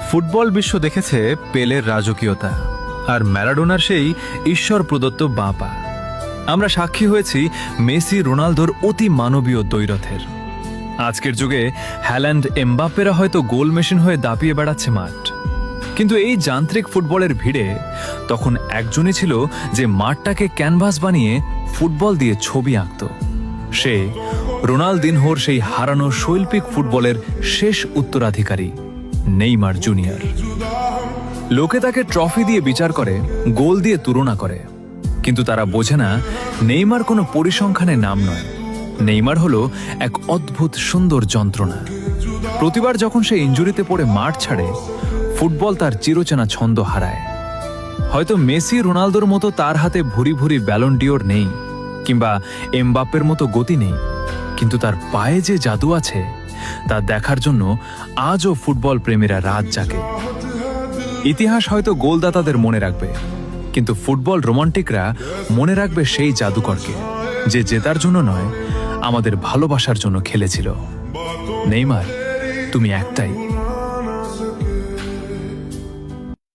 Football বিশ্ব দেখেছে পেলের রাজকীয়তা আর ম্যারাডোনার সেই ঈশ্বর প্রদত্ত বাঁ পা। আমরা সাক্ষী হয়েছি মেসি রোনালদোর অতি মানবীয় দ্বৈরথের। আজকের যুগে হ্যাল্যান্ড এমবাপ্পেরা হয়তো গোল মেশিন হয়ে দাপিয়ে বেড়াচ্ছে মাঠ, কিন্তু এই যান্ত্রিক ফুটবলের ভিড়ে তখন একজনই ছিল যে মাঠটাকে ক্যানভাস বানিয়ে ফুটবল দিয়ে ছবি আঁকত। সে রোনালদিনহোর সেই হারানো শৈল্পিক ফুটবলের শেষ উত্তরাধিকারী নেইমার জুনিয়র। লোকে তাকে ট্রফি দিয়ে বিচার করে, গোল দিয়ে তুলনা করে, কিন্তু তারা বোঝে না নেইমার কোনো পরিসংখ্যানের নাম নয়। নেইমার হলো এক অদ্ভুত সুন্দর যন্ত্রণা। প্রতিবার যখন সে ইনজুরিতে পড়ে মাঠ ছাড়ে, ফুটবল তার চিরচেনা ছন্দ হারায়। হয়তো মেসি রোনালদোর মতো তার হাতে ভুরি ভুরি ব্যালন ডিওর নেই, কিংবা এমবাপ্পের মতো গতি নেই, কিন্তু তার পায়ে যে জাদু আছে তা দেখার জন্য আজও ফুটবল প্রেমীরা রাত জাগে। ইতিহাস হয়তো গোলদাতাদের মনে রাখবে, কিন্তু ফুটবল রোমান্টিকরা মনে রাখবে সেই জাদুকরকে, যে জেতার জন্য নয়, আমাদের ভালোবাসার জন্য খেলেছিল। নেইমার, তুমি একটাই।